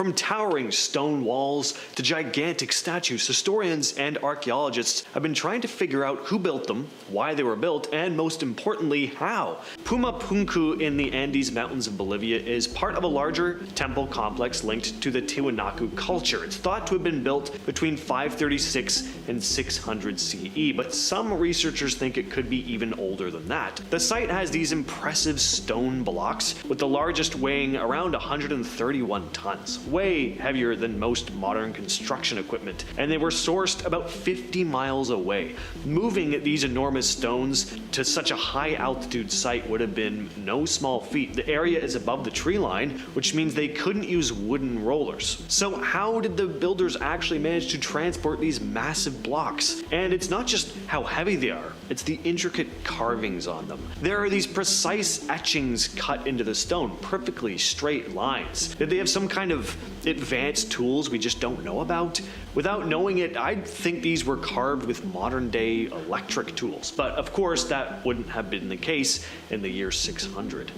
From towering stone walls to gigantic statues, historians and archaeologists have been trying to figure out who built them, why they were built, and most importantly, how. Pumapunku in the Andes Mountains of Bolivia is part of a larger temple complex linked to the Tiwanaku culture. It's thought to have been built between 536 and 600 CE, but some researchers think it could be even older than that. The site has these impressive stone blocks, with the largest weighing around 131 tons, way heavier than most modern construction equipment, and they were sourced about 50 miles away. Moving these enormous stones to such a high altitude site would have been no small feat. The area is above the tree line, which means they couldn't use wooden rollers. So how did the builders actually manage to transport these massive blocks? And it's not just how heavy they are, it's the intricate carvings on them. There are these precise etchings cut into the stone, perfectly straight lines. Did they have some kind of advanced tools we just don't know about? Without knowing it, I'd think these were carved with modern day electric tools, but of course that wouldn't have been the case in the year 600.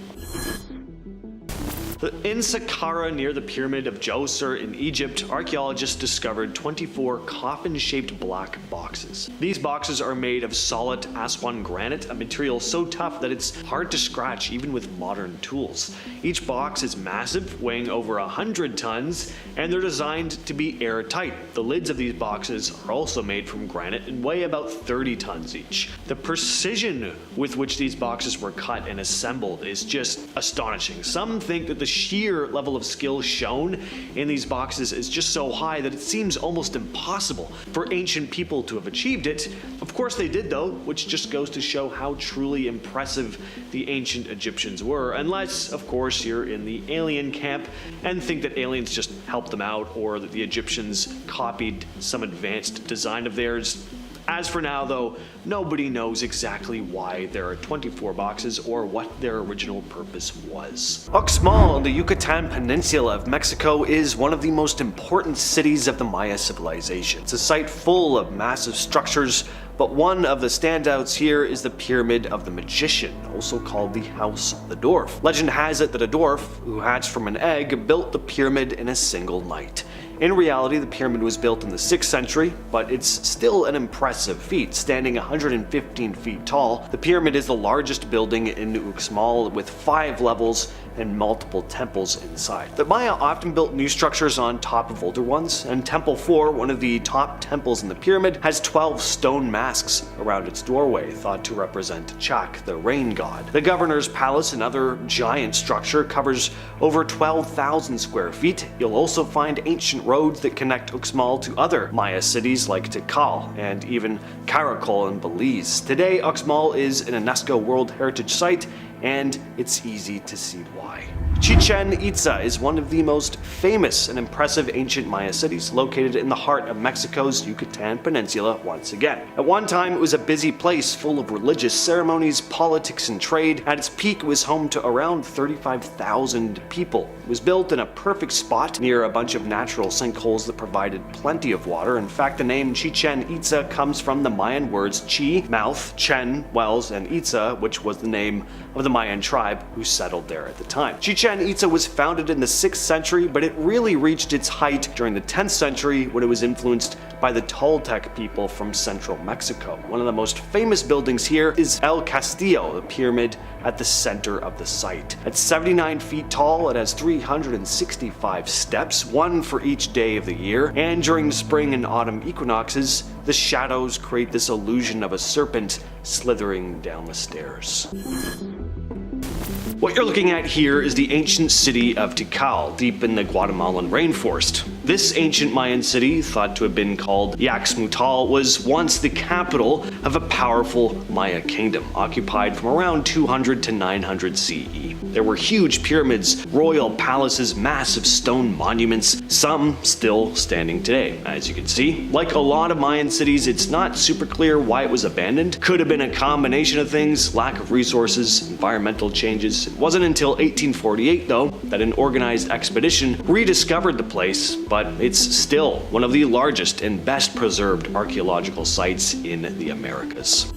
In Saqqara, near the pyramid of Djoser in Egypt, archaeologists discovered 24 coffin-shaped black boxes. These boxes are made of solid Aswan granite, a material so tough that it's hard to scratch even with modern tools. Each box is massive, weighing over 100 tons, and they're designed to be airtight. The lids of these boxes are also made from granite and weigh about 30 tons each. The precision with which these boxes were cut and assembled is just astonishing. Some think that the sheer level of skill shown in these boxes is just so high that it seems almost impossible for ancient people to have achieved it. Of course they did though, which just goes to show how truly impressive the ancient Egyptians were, unless of course you're in the alien camp and think that aliens just helped them out or that the Egyptians copied some advanced design of theirs. As for now though, nobody knows exactly why there are 24 boxes or what their original purpose was. Uxmal on the Yucatan Peninsula of Mexico is one of the most important cities of the Maya civilization. It's a site full of massive structures, but one of the standouts here is the Pyramid of the Magician, also called the House of the Dwarf. Legend has it that a dwarf, who hatched from an egg, built the pyramid in a single night. In reality, the pyramid was built in the 6th century, but it's still an impressive feat, standing 115 feet tall. The pyramid is the largest building in Uxmal, with 5 levels and multiple temples inside. The Maya often built new structures on top of older ones, and Temple 4, one of the top temples in the pyramid, has 12 stone masks around its doorway, thought to represent Chak, the rain god. The governor's palace, another giant structure, covers over 12,000 square feet. You'll also find ancient roads that connect Uxmal to other Maya cities like Tikal and even Caracol in Belize. Today, Uxmal is an UNESCO World Heritage Site, and it's easy to see why. Chichen Itza is one of the most famous and impressive ancient Maya cities, located in the heart of Mexico's Yucatan Peninsula once again. At one time, it was a busy place full of religious ceremonies, politics, and trade. At its peak, it was home to around 35,000 people. It was built in a perfect spot near a bunch of natural sinkholes that provided plenty of water. In fact, the name Chichen Itza comes from the Mayan words chi, mouth, chen, wells, and Itza, which was the name of the Mayan tribe who settled there at the time. Chichen Itza was founded in the 6th century, but it really reached its height during the 10th century when it was influenced by the Toltec people from central Mexico. One of the most famous buildings here is El Castillo, the pyramid at the center of the site. At 79 feet tall, it has 365 steps, one for each day of the year, and during the spring and autumn equinoxes, the shadows create this illusion of a serpent slithering down the stairs. What you're looking at here is the ancient city of Tikal, deep in the Guatemalan rainforest. This ancient Mayan city, thought to have been called Yaxmutal, was once the capital of a powerful Maya kingdom, occupied from around 200 to 900 CE. There were huge pyramids, royal palaces, massive stone monuments, some still standing today, as you can see. Like a lot of Mayan cities, it's not super clear why it was abandoned. Could have been a combination of things, lack of resources, environmental changes. It wasn't until 1848, though, that an organized expedition rediscovered the place, but it's still one of the largest and best preserved archaeological sites in the Americas.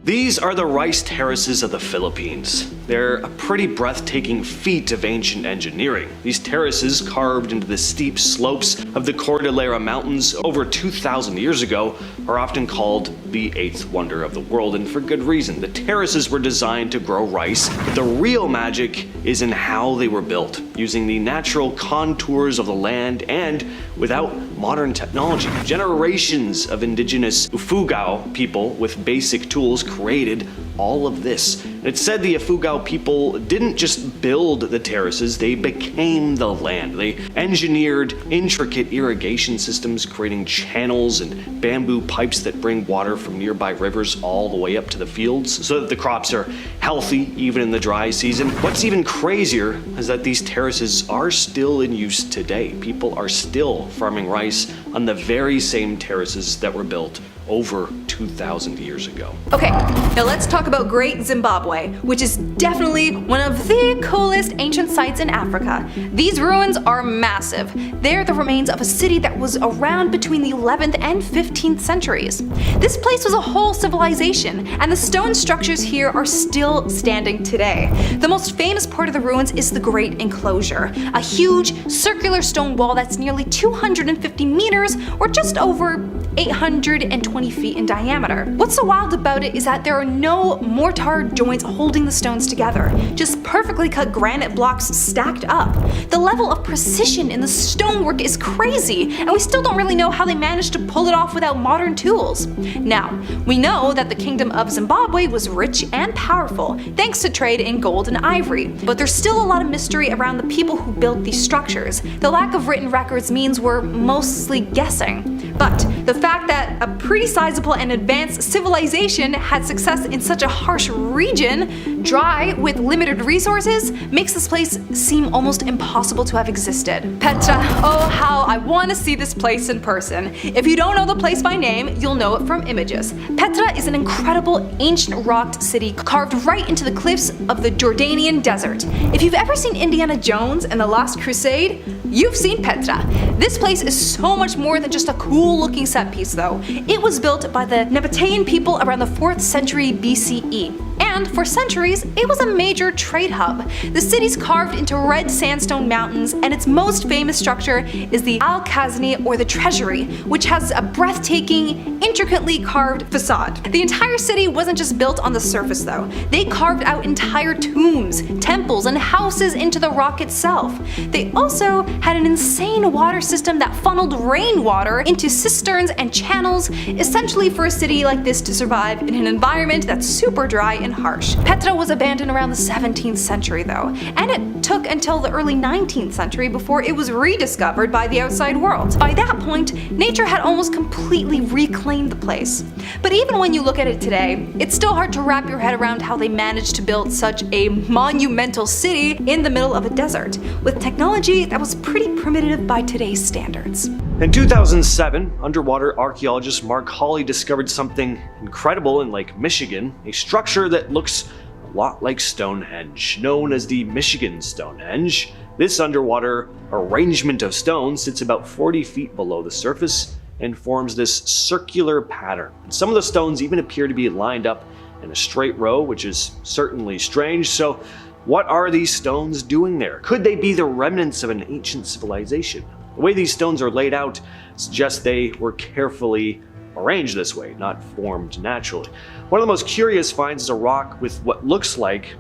These are the rice terraces of the Philippines. They're a pretty breathtaking feat of ancient engineering. These terraces, carved into the steep slopes of the Cordillera Mountains over 2,000 years ago, are often called the eighth wonder of the world, and for good reason. The terraces were designed to grow rice, but the real magic is in how they were built, using the natural contours of the land and without modern technology. Generations of indigenous Ufugao people with basic tools created all of this. It's said the Ifugao people didn't just build the terraces, they became the land. They engineered intricate irrigation systems, creating channels and bamboo pipes that bring water from nearby rivers all the way up to the fields so that the crops are healthy even in the dry season. What's even crazier is that these terraces are still in use today. People are still farming rice on the very same terraces that were built over 2,000 years ago. Okay, now let's talk about Great Zimbabwe, which is definitely one of the coolest ancient sites in Africa. These ruins are massive. They're the remains of a city that was around between the 11th and 15th centuries. This place was a whole civilization, and the stone structures here are still standing today. The most famous part of the ruins is the Great Enclosure, a huge circular stone wall that's nearly 250 meters, or just over 820 feet in diameter. What's so wild about it is that there are no mortar joints holding the stones together, just perfectly cut granite blocks stacked up. The level of precision in the stonework is crazy, and we still don't really know how they managed to pull it off without modern tools. Now, we know that the Kingdom of Zimbabwe was rich and powerful, thanks to trade in gold and ivory, but there's still a lot of mystery around the people who built these structures. The lack of written records means we're mostly guessing. But the fact that a pretty sizable and advanced civilization had success in such a harsh region, dry with limited resources, makes this place seem almost impossible to have existed. Petra, oh how I want to see this place in person. If you don't know the place by name, you'll know it from images. Petra is an incredible ancient rocked city carved right into the cliffs of the Jordanian desert. If you've ever seen Indiana Jones and the Last Crusade, you've seen Petra. This place is so much more than just a cool looking set piece though. It was built by the Nabataean people around the 4th century BCE. And for centuries, it was a major trade hub. The city's carved into red sandstone mountains, and its most famous structure is the Al-Khazni, or the Treasury, which has a breathtaking, intricately carved facade. The entire city wasn't just built on the surface though. They carved out entire tombs, temples, and houses into the rock itself. They also had an insane water system that funneled rainwater into cisterns and channels, essentially for a city like this to survive in an environment that's super dry and harsh. Petra was abandoned around the 17th century though, and it took until the early 19th century before it was rediscovered by the outside world. By that point, nature had almost completely reclaimed the place. But even when you look at it today, it's still hard to wrap your head around how they managed to build such a monumental city in the middle of a desert, with technology that was pretty primitive by today's standards. In 2007, underwater archaeologist Mark Hawley discovered something incredible in Lake Michigan, a structure that looks a lot like Stonehenge, known as the Michigan Stonehenge. This underwater arrangement of stones sits about 40 feet below the surface and forms this circular pattern. And some of the stones even appear to be lined up in a straight row, which is certainly strange. So what are these stones doing there? Could they be the remnants of an ancient civilization? The way these stones are laid out suggests they were carefully arranged this way, not formed naturally. One of the most curious finds is a rock with what looks like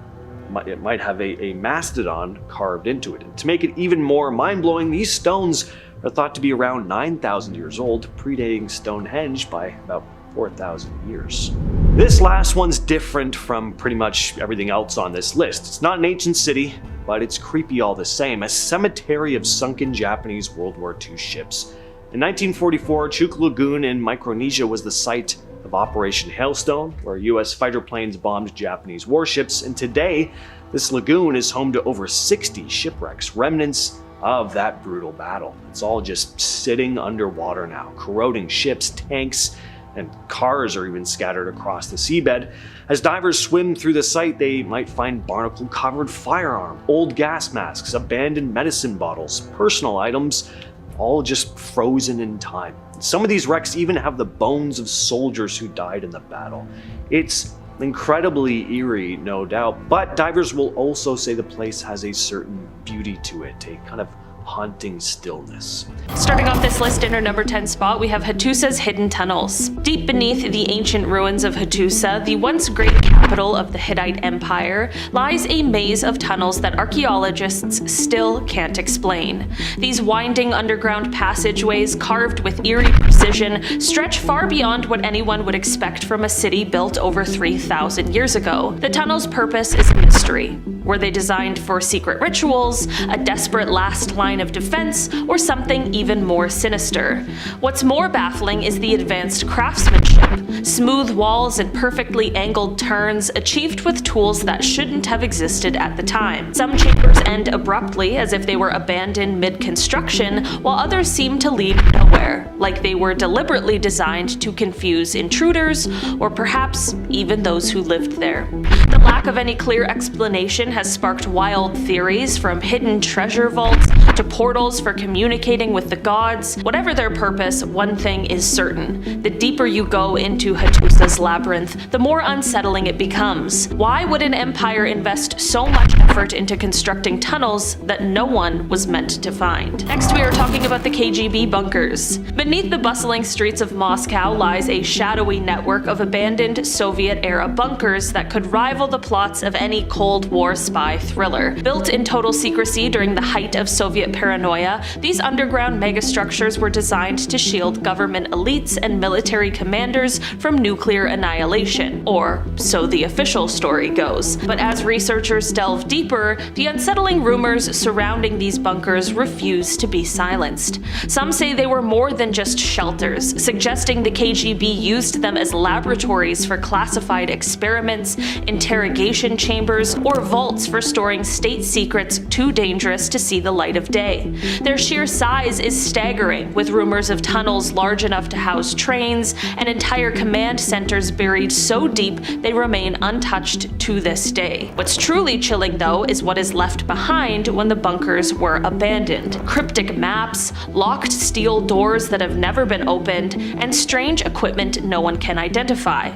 it might have a mastodon carved into it. And to make it even more mind-blowing, these stones are thought to be around 9,000 years old, predating Stonehenge by about 4,000 years. This last one's different from pretty much everything else on this list. It's not an ancient city, but it's creepy all the same. A cemetery of sunken Japanese World War II ships. In 1944, Chuuk Lagoon in Micronesia was the site of Operation Hailstone, where US fighter planes bombed Japanese warships, and today this lagoon is home to over 60 shipwrecks, remnants of that brutal battle. It's all just sitting underwater now, corroding ships, tanks, and cars are even scattered across the seabed. As divers swim through the site, they might find barnacle-covered firearm, old gas masks, abandoned medicine bottles, personal items, all just frozen in time. Some of these wrecks even have the bones of soldiers who died in the battle. It's Incredibly eerie, no doubt, but divers will also say the place has a certain beauty to it, a kind of haunting stillness. Starting off this list in our number 10 spot, we have Hattusa's hidden tunnels. Deep beneath the ancient ruins of Hattusa, the once great capital of the Hittite Empire, lies a maze of tunnels that archaeologists still can't explain. These winding underground passageways, carved with eerie precision, stretch far beyond what anyone would expect from a city built over 3,000 years ago. The tunnel's purpose is a mystery. Were they designed for secret rituals, a desperate last line of defense, or something even more sinister? What's more baffling is the advanced craftsmanship. Smooth walls and perfectly angled turns, achieved with tools that shouldn't have existed at the time. Some chambers end abruptly, as if they were abandoned mid-construction, while others seem to lead nowhere, like they were deliberately designed to confuse intruders, or perhaps even those who lived there. The lack of any clear explanation has sparked wild theories, from hidden treasure vaults to portals for communicating with the gods. Whatever their purpose, one thing is certain: the deeper you go into Hattusa's labyrinth, the more unsettling it becomes. Why would an empire invest so much effort into constructing tunnels that no one was meant to find? Next, we are talking about the KGB bunkers. Beneath the bustling streets of Moscow lies a shadowy network of abandoned Soviet-era bunkers that could rival the plots of any Cold War spy thriller. Built in total secrecy during the height of Soviet paranoia, these underground megastructures were designed to shield government elites and military commanders from nuclear annihilation, or so the official story goes. But as researchers delve deeper, the unsettling rumors surrounding these bunkers refuse to be silenced. Some say they were more than just shelters, suggesting the KGB used them as laboratories for classified experiments, interrogation chambers, or vaults for storing state secrets too dangerous to see the light of day. Their sheer size is staggering, with rumors of tunnels large enough to house trains and entire command centers buried so deep they remain untouched to this day. What's truly chilling, though, is what is left behind when the bunkers were abandoned. Cryptic maps, locked steel doors that have never been opened, and strange equipment no one can identify.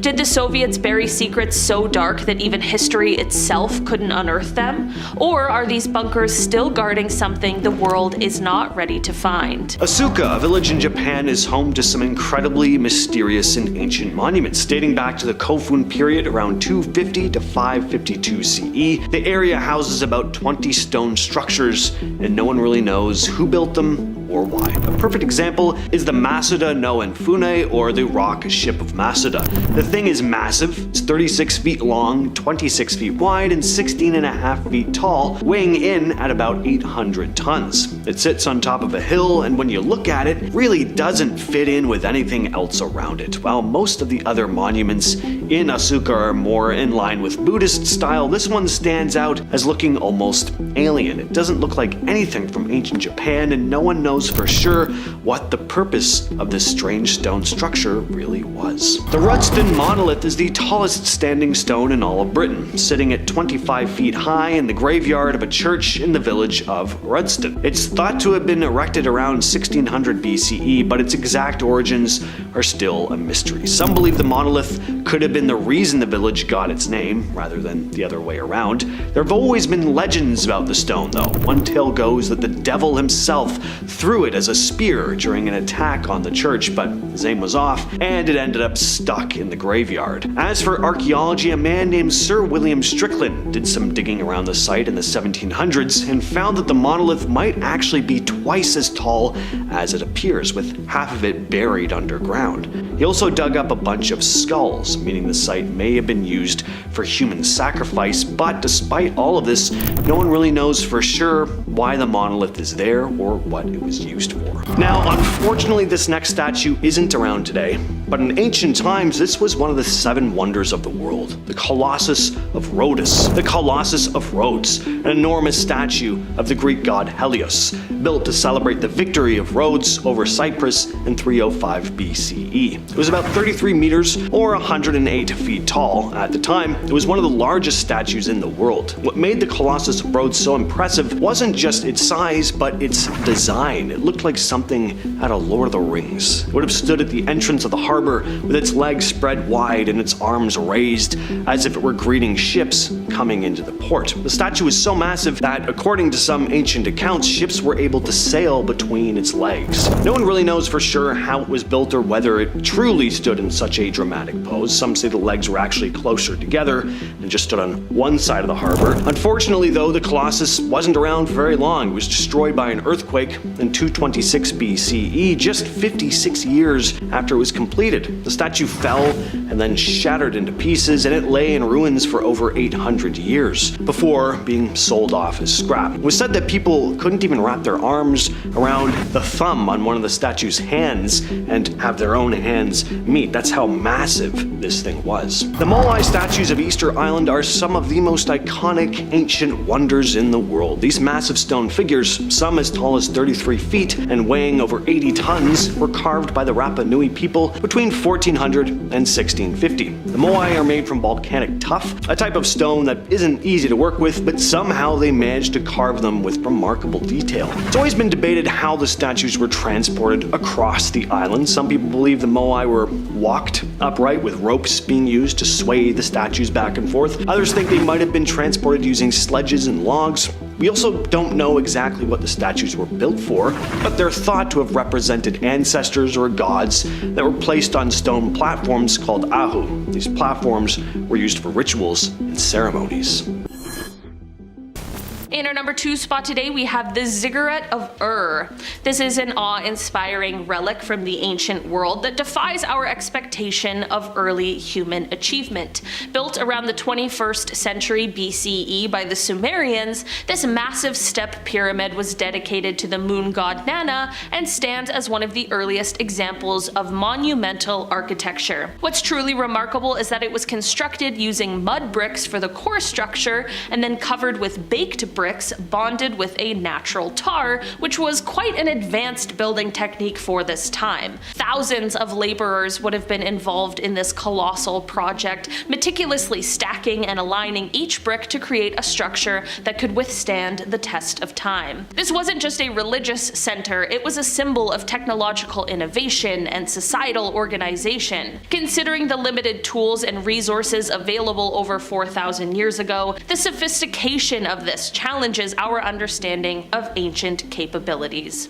Did the Soviets bury secrets so dark that even history itself couldn't unearth them? Or are these bunkers still guarding something the world is not ready to find? Asuka, a village in Japan, is home to some incredibly mysterious and ancient monuments dating back to the Kofun period around 250 to 552 CE. The area houses about 20 stone structures, and no one really knows who built them or why. A perfect example is the Masuda no Enfune, or the Rock Ship of Masuda. The thing is massive. It's 36 feet long, 26 feet wide, and 16.5 feet tall, weighing in at about 800 tons. It sits on top of a hill, and when you look at it, really doesn't fit in with anything else around it. While most of the other monuments in Asuka are more in line with Buddhist style, this one stands out as looking almost alien. It doesn't look like anything from ancient Japan, and no one knows for sure what the purpose of this strange stone structure really was. The Rudston monolith is the tallest standing stone in all of Britain, sitting at 25 feet high in the graveyard of a church in the village of Rudston. It's thought to have been erected around 1600 BCE, but its exact origins are still a mystery. Some believe the monolith could have been the reason the village got its name, rather than the other way around. There have always been legends about the stone, though. One tale goes that the devil himself threw it as a spear during an attack on the church, but his aim was off, and it ended up stuck in the graveyard. As for archaeology, a man named Sir William Strickland did some digging around the site in the 1700s and found that the monolith might actually be twice as tall as it appears, with half of it buried underground. He also dug up a bunch of skulls, meaning the site may have been used for human sacrifice, but despite all of this, no one really knows for sure why the monolith is there or what it was used for. Now, unfortunately, this next statue isn't around today, but in ancient times, this was one of the 7 wonders of the world, the Colossus of Rhodes. The Colossus of Rhodes, an enormous statue of the Greek god Helios, built to celebrate the victory of Rhodes over Cyprus in 305 BCE. It was about 33 meters or 108 feet tall. At the time, it was one of the largest statues in the world. What made the Colossus of Rhodes so impressive wasn't just its size, but its design. It looked like something out of Lord of the Rings. It would have stood at the entrance of the harbor harbor with its legs spread wide and its arms raised as if it were greeting ships coming into the port. The statue is so massive that, according to some ancient accounts, ships were able to sail between its legs. No one really knows for sure how it was built or whether it truly stood in such a dramatic pose. Some say the legs were actually closer together and just stood on one side of the harbor. Unfortunately though, the Colossus wasn't around for very long. It was destroyed by an earthquake in 226 BCE, just 56 years after it was completed. The statue fell and then shattered into pieces, and it lay in ruins for over 800 years before being sold off as scrap. It was said that people couldn't even wrap their arms around the thumb on one of the statue's hands and have their own hands meet. That's how massive this thing was. The moai statues of Easter Island are some of the most iconic ancient wonders in the world. These massive stone figures, some as tall as 33 feet and weighing over 80 tons, were carved by the Rapa Nui people between 1400 and 1650. The moai are made from volcanic tuff, a type of stone that isn't easy to work with, but somehow they managed to carve them with remarkable detail. It's always been debated how the statues were transported across the island. Some people believe the moai were walked upright with ropes being used to sway the statues back and forth. Others think they might have been transported using sledges and logs. We also don't know exactly what the statues were built for, but they're thought to have represented ancestors or gods that were placed on stone platforms called ahu. These platforms were used for rituals and ceremonies. In our number 2 spot today, we have the Ziggurat of Ur. This is an awe-inspiring relic from the ancient world that defies our expectation of early human achievement. Built around the 21st century BCE by the Sumerians, this massive step pyramid was dedicated to the moon god Nana and stands as one of the earliest examples of monumental architecture. What's truly remarkable is that it was constructed using mud bricks for the core structure and then covered with baked bricks bonded with a natural tar, which was quite an advanced building technique for this time. Thousands of laborers would have been involved in this colossal project, meticulously stacking and aligning each brick to create a structure that could withstand the test of time. This wasn't just a religious center, it was a symbol of technological innovation and societal organization. Considering the limited tools and resources available over 4,000 years ago, the sophistication of this challenges our understanding of ancient capabilities.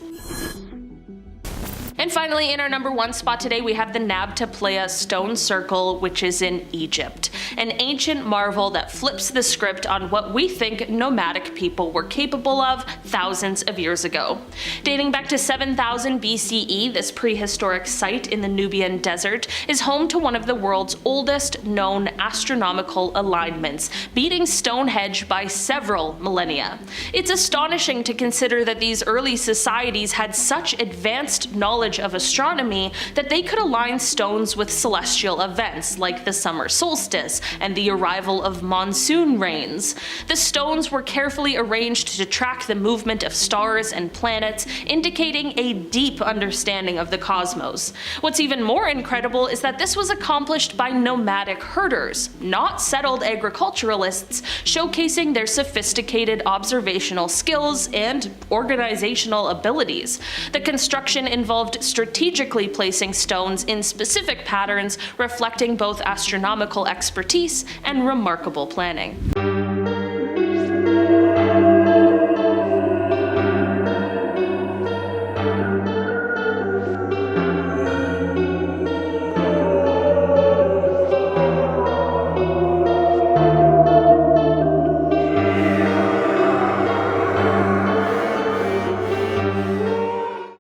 And finally, in our number 1 spot today, we have the Nabta Playa stone circle, which is in Egypt. An ancient marvel that flips the script on what we think nomadic people were capable of thousands of years ago. Dating back to 7000 BCE, this prehistoric site in the Nubian desert is home to one of the world's oldest known astronomical alignments, beating Stonehenge by several millennia. It's astonishing to consider that these early societies had such advanced knowledge of astronomy that they could align stones with celestial events like the summer solstice and the arrival of monsoon rains. The stones were carefully arranged to track the movement of stars and planets, indicating a deep understanding of the cosmos. What's even more incredible is that this was accomplished by nomadic herders, not settled agriculturalists, showcasing their sophisticated observational skills and organizational abilities. The construction involved strategically placing stones in specific patterns, reflecting both astronomical expertise and remarkable planning.